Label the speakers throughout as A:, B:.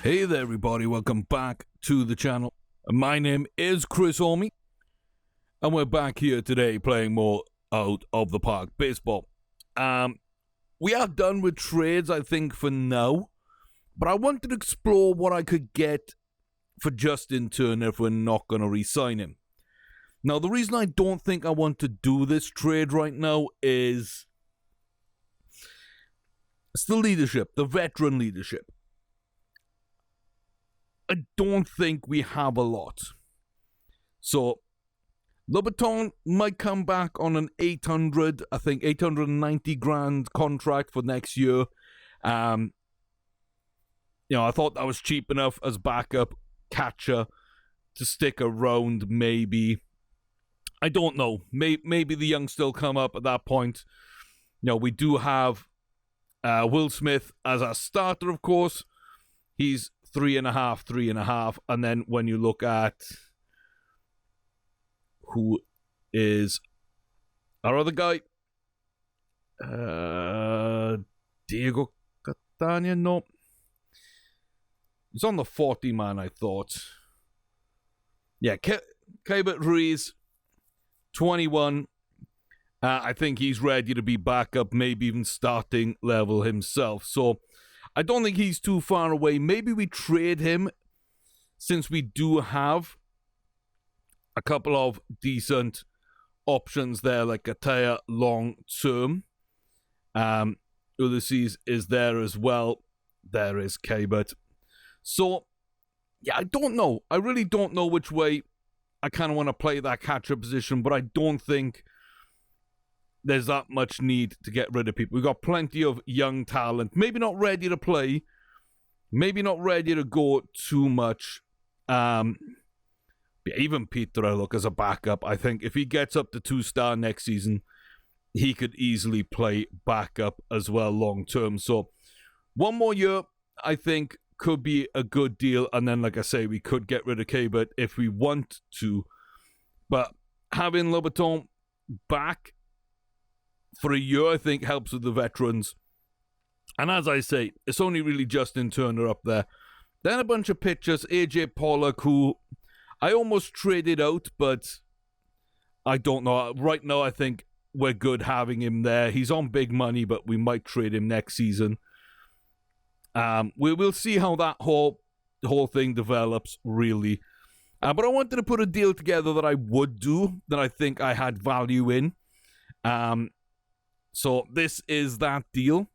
A: Hey there everybody, welcome back to the channel. My name is Chris Orme, and we're back here today playing more Out of the Park Baseball. We are done with trades, I think, for now, but I wanted to explore what I could get for Justin Turner if we're not going to re-sign him. Now, the reason I don't think I want to do this trade right now is it's the leadership, the veteran leadership. I don't think we have a lot. So, Lobaton might come back on an 890 grand contract for next year. I thought that was cheap enough as backup catcher to stick around, maybe. I don't know. Maybe the young still come up at that point. We do have Will Smith as our starter, of course. He's 3.5. And then when you look at who is our other guy, Diego Catania, no. He's on the 40 man, I thought. Yeah, Kelvin Diaz, 21. I think he's ready to be backup, maybe even starting level himself. So I don't think he's too far away. Maybe we trade him since we do have a couple of decent options there, like Ataya long term. Ulysses is there as well. There is Kabert. So, yeah, I don't know. I really don't know which way I kind of want to play that catcher position, but I don't think there's that much need to get rid of people. We've got plenty of young talent. Maybe not ready to play. Maybe not ready to go too much. Even Peter, I look as a backup. I think if he gets up to 2-star next season, he could easily play backup as well long term. So one more year, I think, could be a good deal. And then, like I say, we could get rid of Kabert if we want to. But having Lobaton back for a year, I think, helps with the veterans. And as I say, it's only really Justin Turner up there. Then a bunch of pitchers. AJ Pollock, who I almost traded out, but I don't know. Right now, I think we're good having him there. He's on big money, but we might trade him next season. We'll see how that whole thing develops, really. But I wanted to put a deal together that I would do, that I think I had value in. So this is that deal,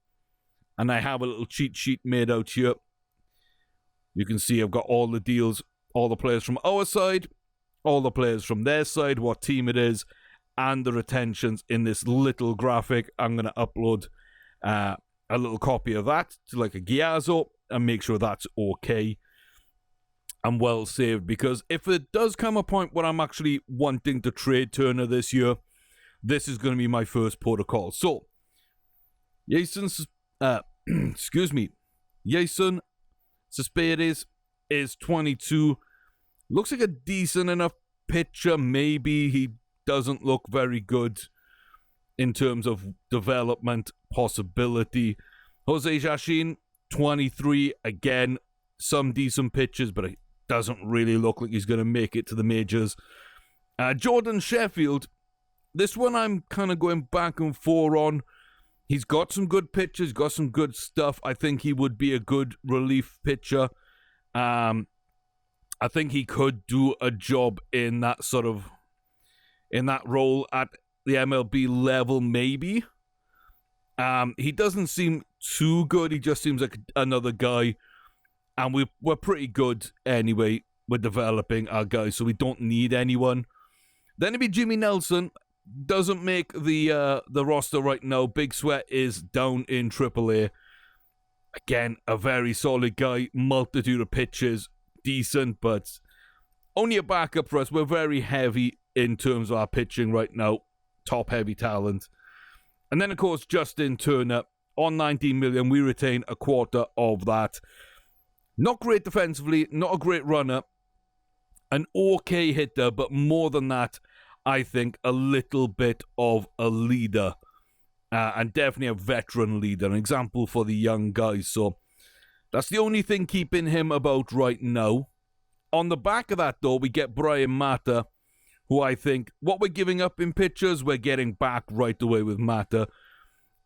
A: and I have a little cheat sheet made out here. You can see I've got all the deals, all the players from our side, all the players from their side, what team it is, and the retentions in this little graphic. I'm going to upload a little copy of that to like a Giazzo and make sure that's okay and well saved, because if it does come a point where I'm actually wanting to trade Turner this year, this is going to be my first protocol. So, Jason Cespedes is 22. Looks like a decent enough pitcher. Maybe he doesn't look very good in terms of development possibility. Jose Yashin, 23. Again, some decent pitches, but it doesn't really look like he's going to make it to the majors. Jordan Sheffield, this one I'm kind of going back and forth on. He's got some good pitches, got some good stuff. I think he would be a good relief pitcher. I think he could do a job in that role at the MLB level, maybe. He doesn't seem too good. He just seems like another guy. And we're pretty good anyway. We're developing our guys, so we don't need anyone. Then it'd be Jimmy Nelson. Doesn't make the roster right now. Big Sweat is down in AAA. Again, a very solid guy. Multitude of pitches. Decent, but only a backup for us. We're very heavy in terms of our pitching right now. Top heavy talent. And then, of course, Justin Turner. On 19 million, we retain a quarter of that. Not great defensively. Not a great runner. An okay hitter, but more than that, I think a little bit of a leader. and definitely a veteran leader, an example for the young guys. So That's the only thing keeping him about right now. On the back of that, though, we get Brian Mata, who I think what we're giving up in pitchers, we're getting back right away with Mata.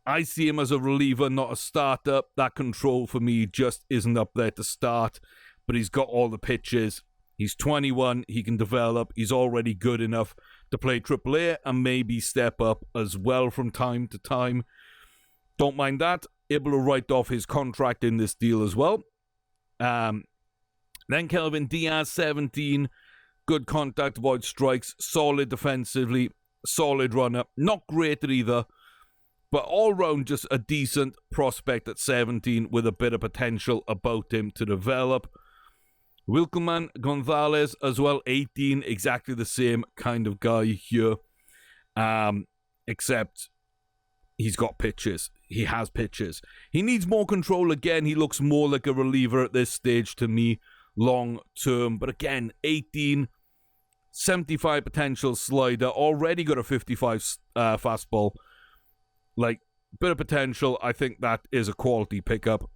A: I see him as a reliever, not a starter. That control for me just isn't up there to start, but he's got all the pitches. He's 21, he can develop, he's already good enough to play AAA and maybe step up as well from time to time. Don't mind that. Able to write off his contract in this deal as well. Then Kelvin Diaz, 17. Good contact, avoid strikes, solid defensively, solid runner. Not great at either, but all round just a decent prospect at 17 with a bit of potential about him to develop. Wilkelman Gonzalez as well, 18. Exactly the same kind of guy here, except he's got pitches. He has pitches. He needs more control again. He looks more like a reliever at this stage to me, long term. But again, 18, 75 potential slider. Already got a 55 fastball. Like, bit of potential. I think that is a quality pickup.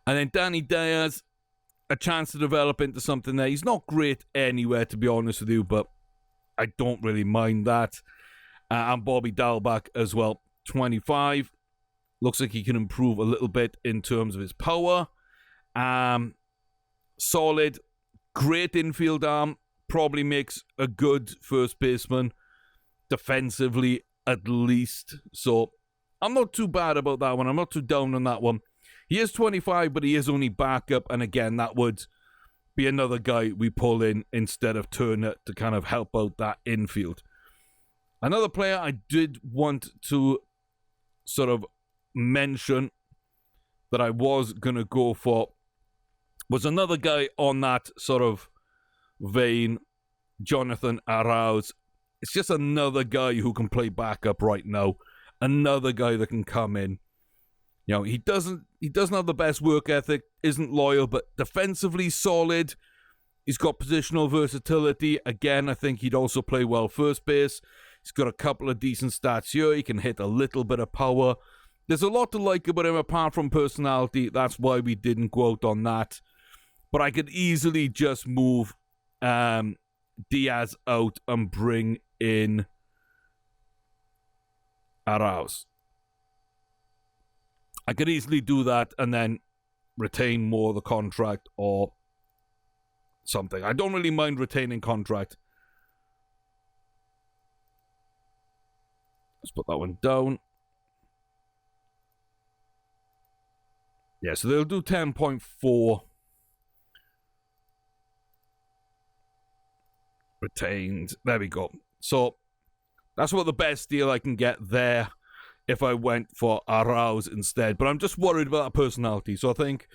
A: And then Danny Diaz, a chance to develop into something there. He's not great anywhere, to be honest with you, but I don't really mind that. And Bobby Dalbach as well. 25. Looks like he can improve a little bit in terms of his power. Solid. Great infield arm. Probably makes a good first baseman. Defensively, at least. So, I'm not too bad about that one. I'm not too down on that one. He is 25, but he is only backup. And again, that would be another guy we pull in instead of Turner to kind of help out that infield. Another player I did want to sort of mention that I was going to go for was another guy on that sort of vein, Jonathan Arouse. It's just another guy who can play backup right now. Another guy that can come in. You know, he doesn't have the best work ethic, isn't loyal, but defensively solid. He's got positional versatility. Again, I think he'd also play well first base. He's got a couple of decent stats here. He can hit a little bit of power. There's a lot to like about him apart from personality. That's why we didn't go out on that. But I could easily just move Diaz out and bring in Arouse. I could easily do that and then retain more of the contract or something. I don't really mind retaining contract. Let's put that one down. Yeah, so they'll do 10.4. Retained. There we go. So that's what the best deal I can get there if I went for Arouse instead. But I'm just worried about that personality. So I think,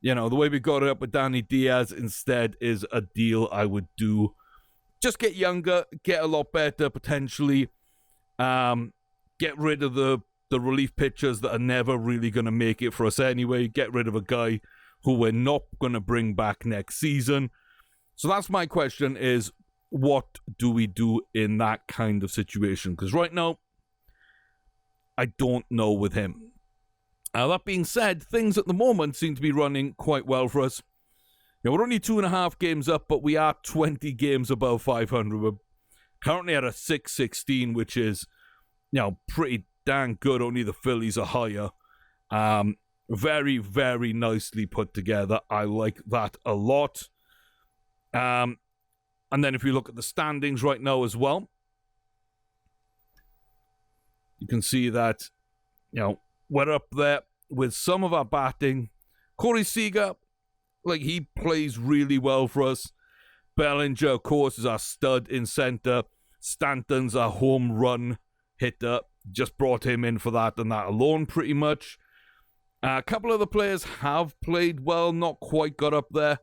A: you know, the way we got it up with Danny Diaz instead is a deal I would do. Just get younger, get a lot better potentially. Get rid of the relief pitchers that are never really going to make it for us anyway. Get rid of a guy who we're not going to bring back next season. So that's my question is, what do we do in that kind of situation? Because right now, I don't know with him. That being said, things at the moment seem to be running quite well for us. You know, we're only 2.5 games up, but we are 20 games above 500. We're currently at a 616, which is, you know, pretty dang good. Only the Phillies are higher. Very, very nicely put together. I like that a lot. And then if you look at the standings right now as well, you can see that, you know, we're up there with some of our batting. Corey Seager, like, he plays really well for us. Bellinger, of course, is our stud in center. Stanton's our home run hitter. Just brought him in for that and that alone, pretty much. A couple of the players have played well, not quite got up there.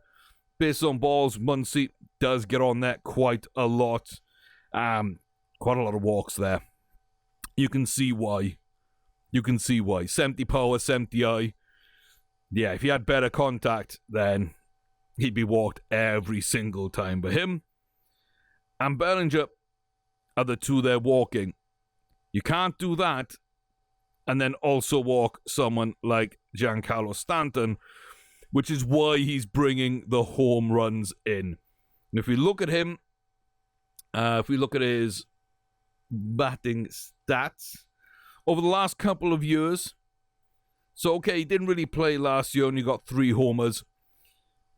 A: Based on balls, Muncy does get on that quite a lot. Quite a lot of walks there. You can see why. 70 power, 70 eye. Yeah, if he had better contact, then he'd be walked every single time. But him and Bellinger are the two there walking. You can't do that and then also walk someone like Giancarlo Stanton, which is why he's bringing the home runs in. And if we look at him, if we look at his batting stats over the last couple of years, so okay, he didn't really play last year, only got 3 homers,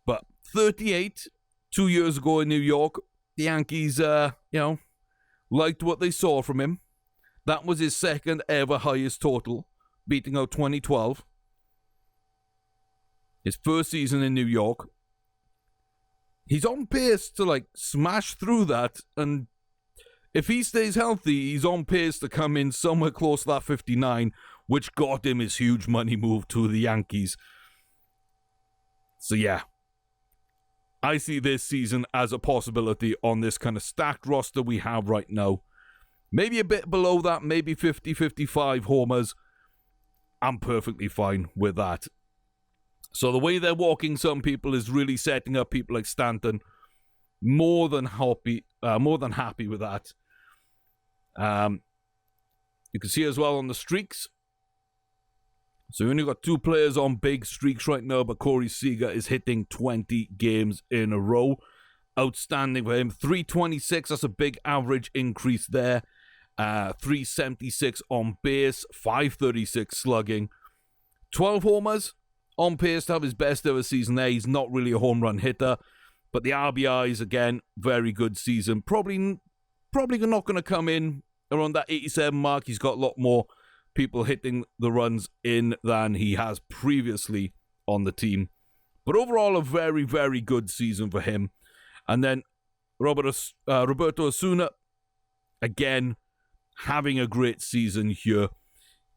A: but 38 2 years ago in New York, the Yankees, liked what they saw from him. That was his second ever highest total, beating out 2012. His first season in New York. He's on pace to smash through that, and if he stays healthy, he's on pace to come in somewhere close to that 59, which got him his huge money move to the Yankees. So yeah, I see this season as a possibility on this kind of stacked roster we have right now. Maybe a bit below that, maybe 50, 55 homers. I'm perfectly fine with that. So the way they're walking some people is really setting up people like Stanton. More than happy with that. You can see as well on the streaks. So we only got 2 players on big streaks right now, but Corey Seager is hitting 20 games in a row. Outstanding for him. 326, that's a big average increase there. 376 on base, 536 slugging. 12 homers, on pace to have his best ever season there. He's not really a home run hitter, but the RBIs, again, very good season. Probably not going to come in around that 87 mark. He's got a lot more people hitting the runs in than he has previously on the team. But overall, a very, very good season for him. And then Roberto Osuna, again, having a great season here.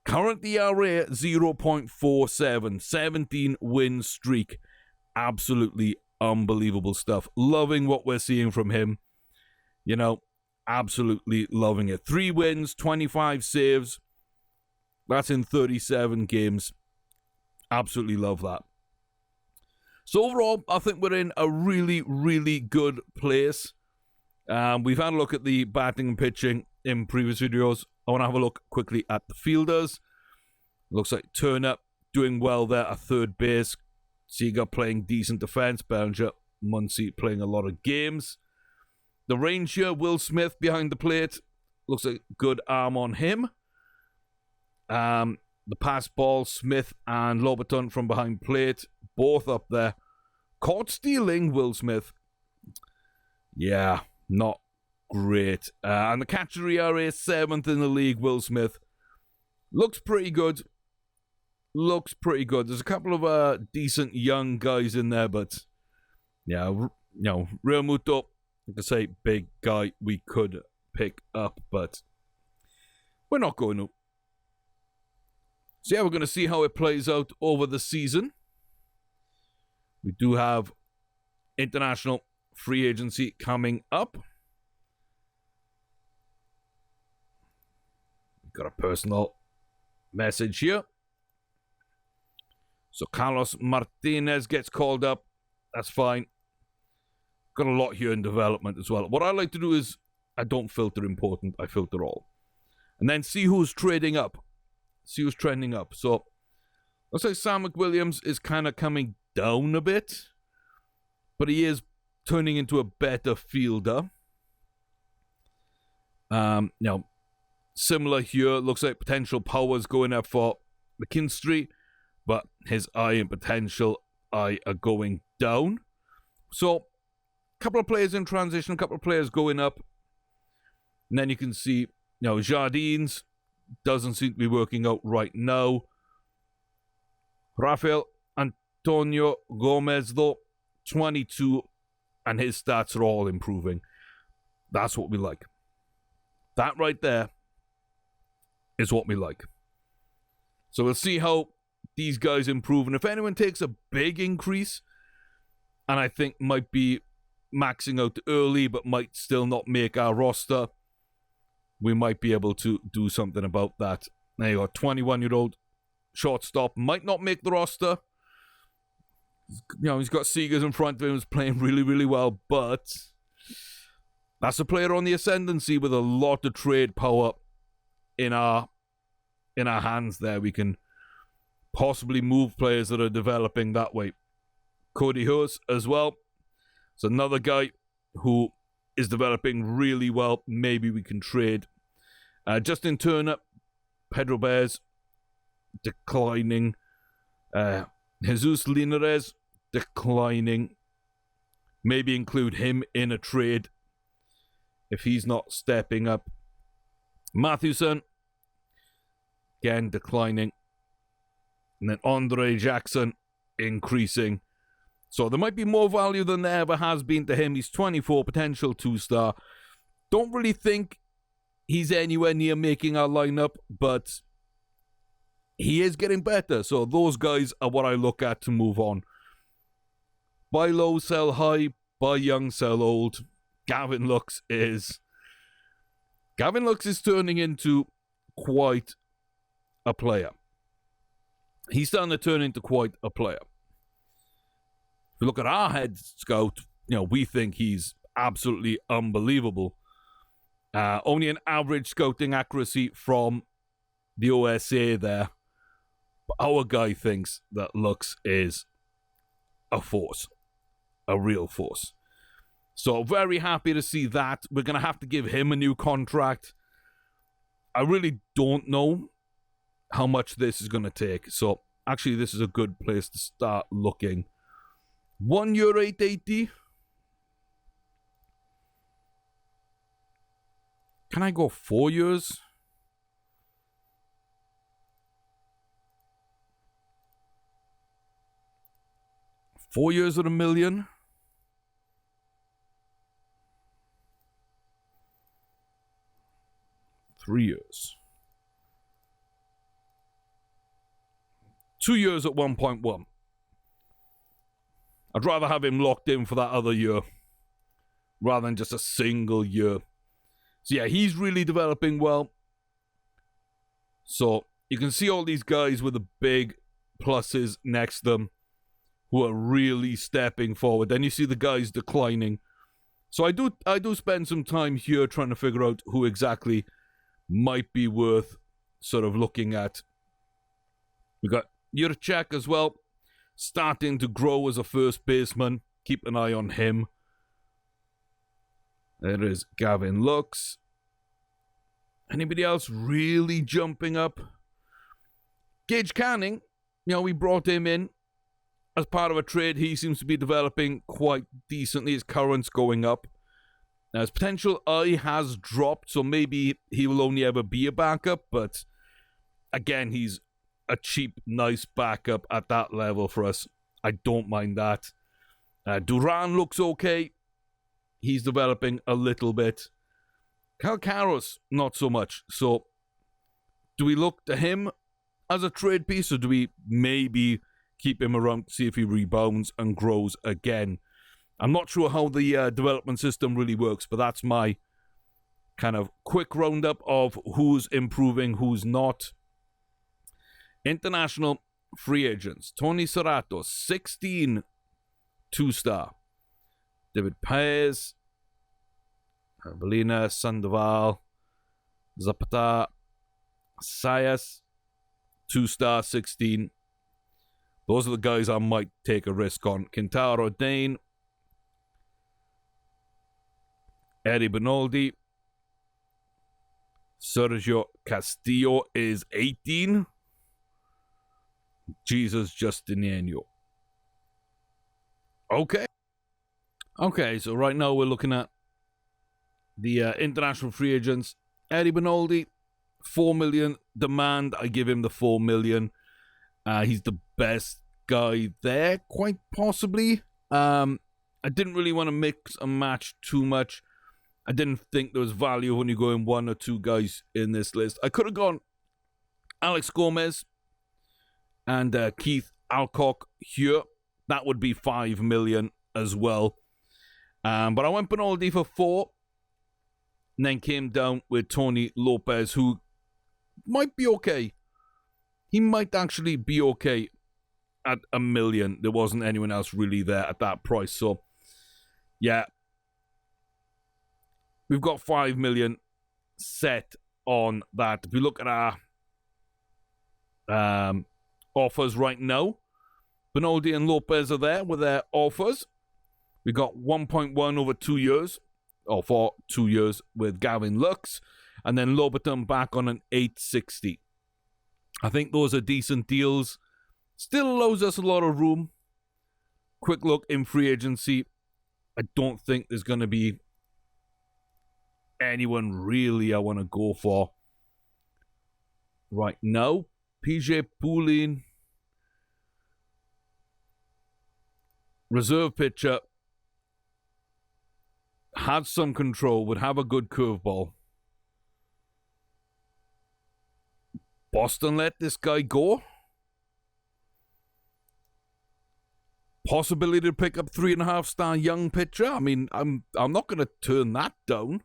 A: Current ERA 0.47, 17-win streak. Absolutely unbelievable stuff. Loving what we're seeing from him. Absolutely loving it. 3 wins, 25 saves. That's in 37 games. Absolutely love that. So overall, I think we're in a really, really good place. We've had a look at the batting and pitching in previous videos. I want to have a look quickly at the fielders. Looks like Turner doing well there at third base. Seager playing decent defense. Bellinger, Muncy playing a lot of games. The Ranger, Will Smith behind the plate. Looks like good arm on him. The pass ball, Smith and Lobaton from behind plate. Both up there. Caught stealing, Will Smith. Yeah, not great. And the catcher ERA 7th in the league, Will Smith. Looks pretty good. There's a couple of decent young guys in there, but yeah, Real Muto, like I say, big guy we could pick up, but we're not going to. So yeah, we're going to see how it plays out over the season. We do have international free agency coming up. We've got a personal message here. So Carlos Martinez gets called up. That's fine. Got a lot here in development as well. What I like to do is I don't filter important. I filter all. And then see who's trading up. See who's trending up. So let's say Sam McWilliams is kind of coming down a bit, but he is turning into a better fielder. Similar here. Looks like potential powers going up for McKinstry, but his eye and potential eye are going down. So a couple of players in transition, a couple of players going up. And then you can see, Jardines doesn't seem to be working out right now. Rafael Antonio Gomez, though, 22, and his stats are all improving. That's what we like. That right there is what we like. So we'll see how these guys improve. And if anyone takes a big increase, and I think might be maxing out early, but might still not make our roster, we might be able to do something about that. There you go, 21-year-old shortstop, might not make the roster. He's got Seagers in front of him, who's playing really, really well, but that's a player on the ascendancy with a lot of trade power in our hands there. We can possibly move players that are developing that way. Cody Hurst as well. It's another guy who is developing really well. Maybe we can trade. Justin Turner, Pedro Bears, declining. Jesus Linares, declining. Maybe include him in a trade if he's not stepping up. Mathewson, again, declining. And then Andre Jackson, increasing. So there might be more value than there ever has been to him. He's 24, potential 2-star. Don't really think he's anywhere near making our lineup, but he is getting better. So those guys are what I look at to move on. Buy low, sell high. Buy young, sell old. Gavin Lux is turning into quite a player. He's starting to turn into quite a player. If you look at our head scout, we think he's absolutely unbelievable. Only an average scouting accuracy from the OSA there. But our guy thinks that Lux is a force. A real force. So very happy to see that. We're going to have to give him a new contract. I really don't know how much this is going to take. So actually this is a good place to start looking. 1 year 880. Can I go 4 years? $4 years at $1 million. 3 years. 2 years at 1.1. I'd rather have him locked in for that other year rather than just a single year. So yeah, he's really developing well. So you can see all these guys with the big pluses next to them who are really stepping forward. Then you see the guys declining. So I do spend some time here trying to figure out who exactly might be worth sort of looking at. We got Jurček as well, starting to grow as a first baseman. Keep an eye on him. There is Gavin Lux. Anybody else really jumping up? Gage Canning, we brought him in as part of a trade. He seems to be developing quite decently. His current's going up. Now, his potential eye has dropped, so maybe he will only ever be a backup. But again, he's a cheap, nice backup at that level for us. I don't mind that. Duran looks okay. He's developing a little bit. Calcaros, not so much. So, do we look to him as a trade piece, or do we maybe keep him around to see if he rebounds and grows again? I'm not sure how the development system really works, but that's my kind of quick roundup of who's improving, who's not. International free agents. Tony Serrato, 16 2-star. David Paez, Belina, Sandoval, Zapata, Sayas, 2-star, 16. Those are the guys I might take a risk on. Quintaro Dane, Eddie Benoldi, Sergio Castillo is 18. Jesus Justiniano. Okay, so right now we're looking at the international free agents. Eddie Benoldi, 4 million demand. I give him the 4 million. He's the best guy there, quite possibly. I didn't really want to mix and match too much. I didn't think there was value when you go in one or two guys in this list. I could have gone Alex Gomez and Keith Alcock here. That would be 5 million as well. But I went Benoldi for 4. And then came down with Tony Lopez, who might be okay. He might actually be okay at $1 million. There wasn't anyone else really there at that price. So, yeah. We've got 5 million set on that. If we look at our offers right now. Benaldi and Lopez are there with their offers. We got 1.1 over 2 years, or for 2 years with Gavin Lux, and then Lobaton back on an 860. I think those are decent deals. Still allows us a lot of room. Quick look in free agency. I don't think there's going to be anyone really I want to go for right now. PJ Poulin, reserve pitcher, had some control, would have a good curveball. Boston let this guy go. Possibility to pick up 3.5-star young pitcher. I mean, I'm not going to turn that down.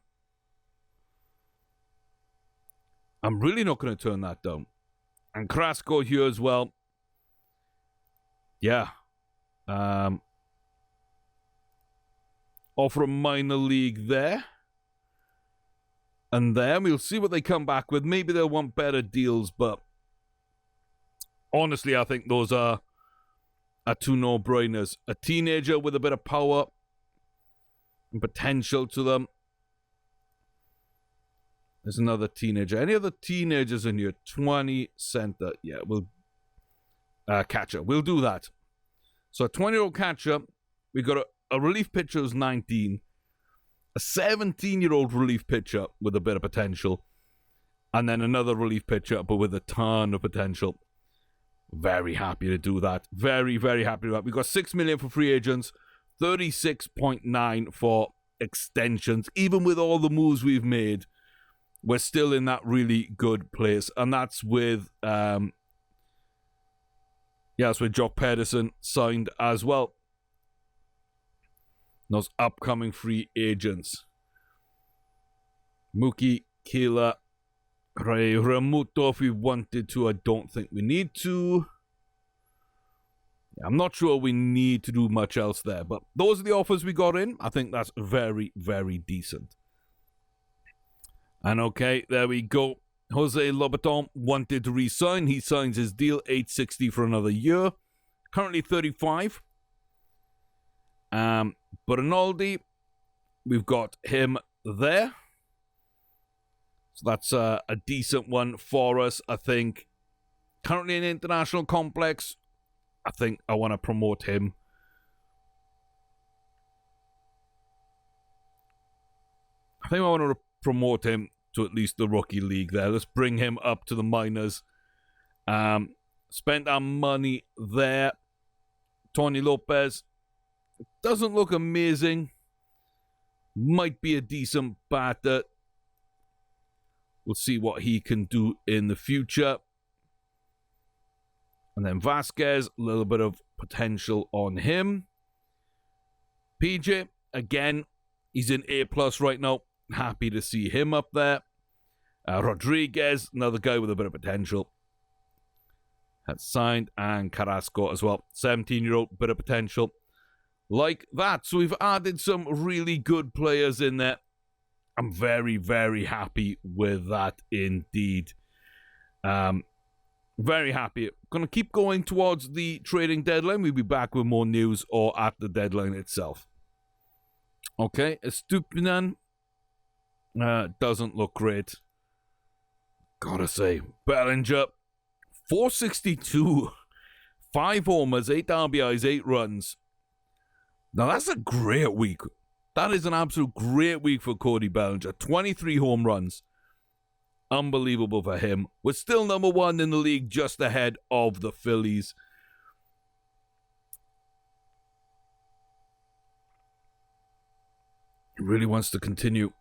A: I'm really not going to turn that down. And Carrasco here as well. Yeah. Offer a minor league there. And then we'll see what they come back with. Maybe they'll want better deals, but honestly, I think those are two no-brainers. A teenager with a bit of power and potential to them. There's another teenager. Any other teenagers in here? 20 center. Yeah, we'll catcher. We'll do that. So a 20-year-old catcher. We got a relief pitcher who's 19. A 17-year-old relief pitcher with a bit of potential. And then another relief pitcher, but with a ton of potential. Very happy to do that. Very, very happy with that. We got $6 million for free agents. 36.9 for extensions. Even with all the moves we've made, we're still in that really good place. And that's with that's with Jock Pedersen signed as well. Those upcoming free agents. Mookie, Keela, Ray Ramuto if we wanted to. I don't think we need to. I'm not sure we need to do much else there. But those are the offers we got in. I think that's very, very decent. And okay, there we go. Jose Lobaton wanted to re-sign. He signs his deal, $860 for another year. Currently 35. Bernaldi, we've got him there. So that's a decent one for us, I think. Currently in international complex, I think I want to promote him. I think I want to promote him to at least the rookie league there. Let's bring him up to the minors. Spent our money there. Tony Lopez doesn't look amazing. Might be a decent batter. We'll see what he can do in the future. And then Vasquez, a little bit of potential on him. PJ, again, he's in A+ right now. Happy to see him up there. Rodriguez, another guy with a bit of potential. That's signed. And Carrasco as well. 17-year-old, bit of potential. Like that. So we've added some really good players in there. I'm very, very happy with that indeed. Very happy. Going to keep going towards the trading deadline. We'll be back with more news or at the deadline itself. Okay, Estupinan doesn't look great. Gotta say. Bellinger, 462. 5 homers, 8 RBIs, 8 runs. Now that's a great week. That is an absolute great week for Cody Bellinger. 23 home runs. Unbelievable for him. We're still number 1 in the league, just ahead of the Phillies. He really wants to continue.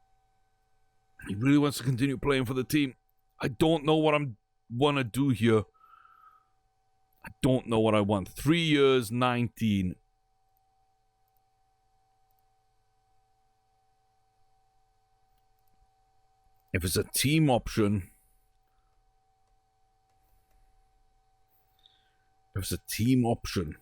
A: He really wants to continue playing for the team. I don't know what I want to do here. I don't know what I want. 3 years, 19. If it's a team option. If it's a team option.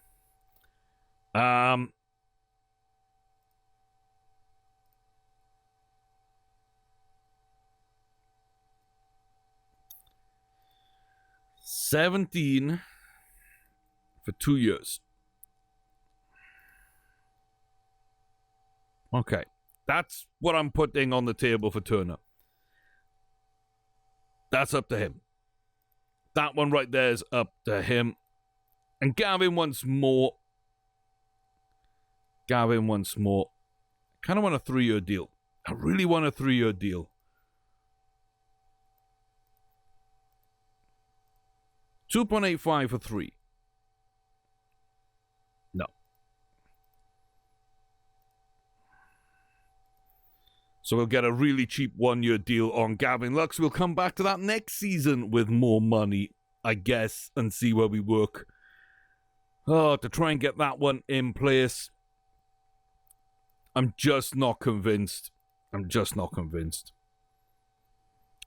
A: $17. for 2 years. Okay. That's what I'm putting on the table for Turner. That's up to him. That one right there is up to him. And Gavin once more. Kind of want a 3-year deal. I really want a 3-year deal. $2.85 for 3. No. So we'll get a really cheap 1-year deal on Gavin Lux. We'll come back to that next season with more money, I guess, and see where we work. Oh, to try and get that one in place. I'm just not convinced.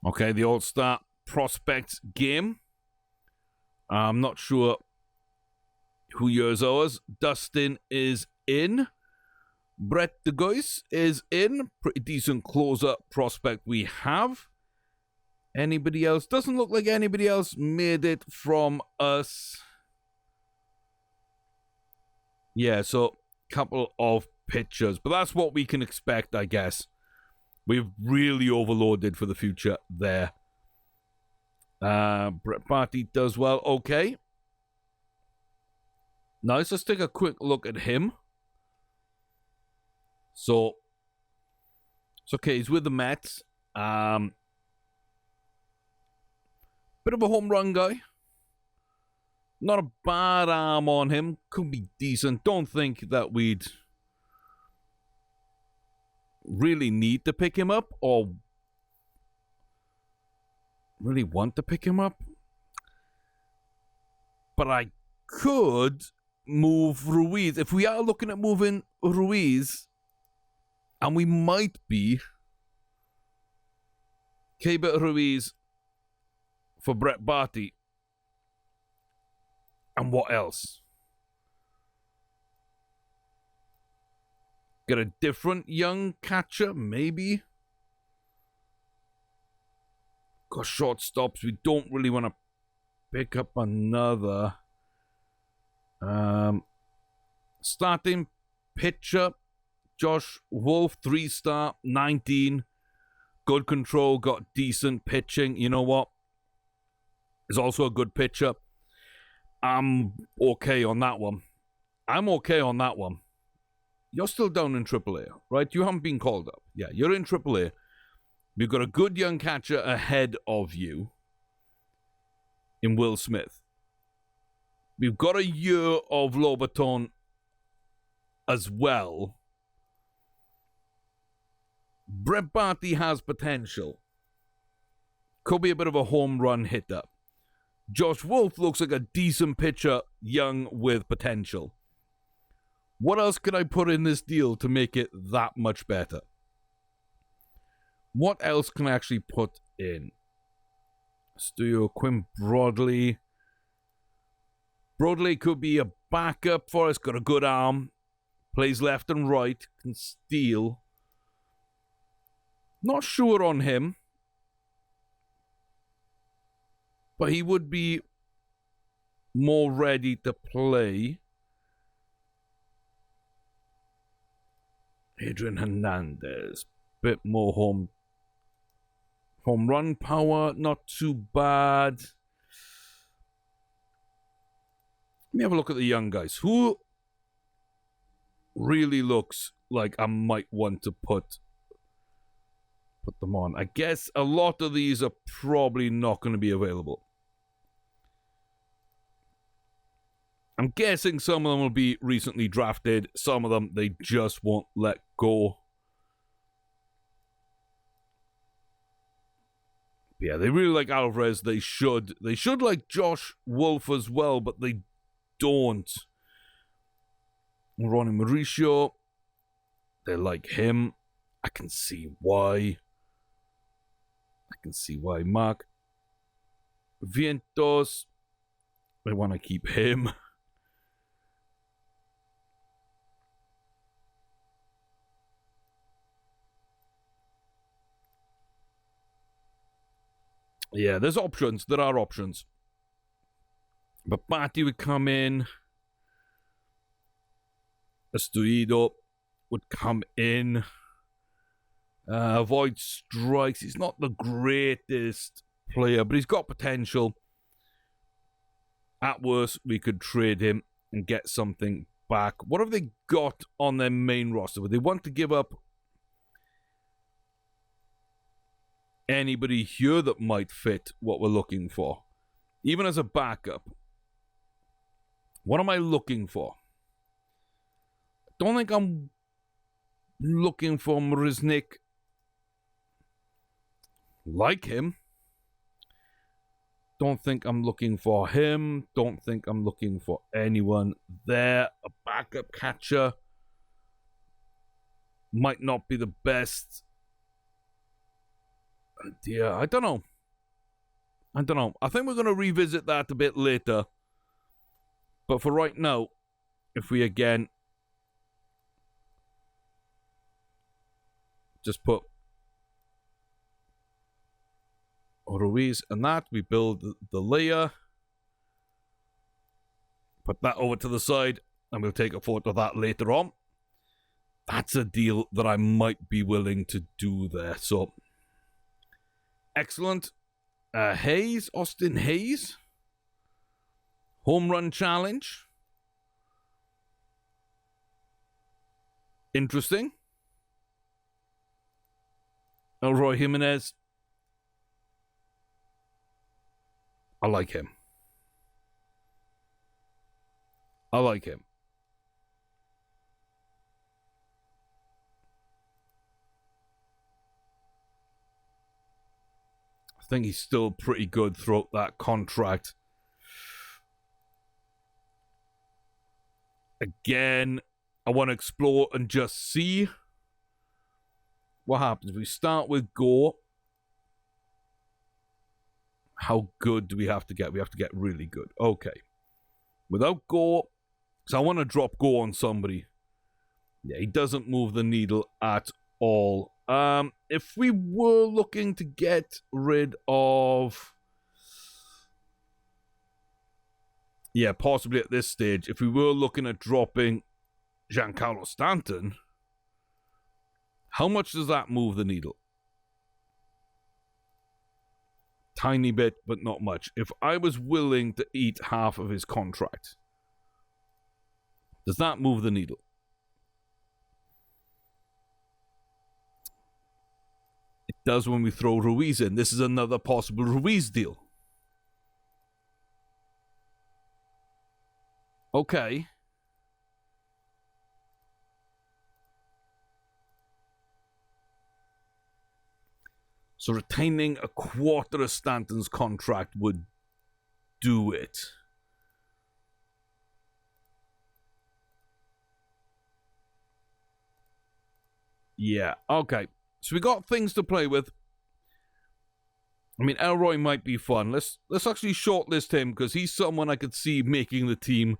A: Okay, the All-Star Prospects game. I'm not sure who yours ours. Dustin is in. Brett de Gois is in. Pretty decent closer prospect we have. Anybody else? Doesn't look like anybody else made it from us. Yeah, so couple of pitchers. But that's what we can expect, I guess. We've really overloaded for the future there. Brett Barty does well. Okay. Now let's just take a quick look at him. So, it's okay. He's with the Mets. Bit of a home run guy. Not a bad arm on him. Could be decent. Don't think that we'd really need to pick him up or really want to pick him up. But I could move Ruiz. If we are looking at moving Ruiz, and we might be, Keibert Ruiz for Brett Barty. And what else? Get a different young catcher, maybe. Got shortstops. We don't really want to pick up another. Starting pitcher, Josh Wolf, 3-star, 19. Good control, got decent pitching. You know what? Is also a good pitcher. I'm okay on that one. You're still down in AAA, right? You haven't been called up. Yeah, you're in AAA. You've got a good young catcher ahead of you in Will Smith. We've got a year of Lobaton as well. Brett Barty has potential. Could be a bit of a home run hitter. Josh Wolf looks like a decent pitcher, young with potential. What else can I put in this deal to make it that much better? What else can I actually put in? Studio Quinn Broadley. Broadley could be a backup for us. Got a good arm. Plays left and right. Can steal. Not sure on him. But he would be more ready to play. Adrian Hernandez. Bit more home run power. Not too bad. Let me have a look at the young guys. Who really looks like I might want to put them on? I guess a lot of these are probably not going to be available. I'm guessing some of them will be recently drafted. Some of them they just won't let go. Yeah, they really like Alvarez. They should like Josh Wolf as well, but they don't. Ronnie Mauricio, they like him. I can see why. Mark Vientos, they want to keep him. Yeah, there's options. There are options. But Barty would come in. Estuido would come in. Avoid strikes. He's not the greatest player, but he's got potential. At worst, we could trade him and get something back. What have they got on their main roster? Would they want to give up anybody here that might fit what we're looking for? Even as a backup. What am I looking for? Don't think I'm looking for Mriznik. Like him. Don't think I'm looking for him. Don't think I'm looking for anyone there. A backup catcher might not be the best idea. I don't know. I think we're going to revisit that a bit later. But for right now, if we again just put Ruiz and that, we build the layer, put that over to the side, and we'll take a photo of that later on. That's a deal that I might be willing to do there. So, excellent. Hayes, Austin Hayes. Home run challenge. Interesting. Elroy Jimenez. I like him. I think he's still pretty good throughout that contract. Again, I want to explore and just see what happens. We start with Go. How good do we have to get? We have to get really good. Okay. Without Go, so I want to drop Go on somebody. Yeah, he doesn't move the needle at all. If we were looking to get rid of... Yeah, possibly at this stage, if we were looking at dropping Giancarlo Stanton, how much does that move the needle? Tiny bit, but not much. If I was willing to eat half of his contract, does that move the needle? It does when we throw Ruiz in. This is another possible Ruiz deal. Okay. So retaining a quarter of Stanton's contract would do it. Yeah, okay. So we got things to play with. I mean, Elroy might be fun. Let's actually shortlist him because he's someone I could see making the team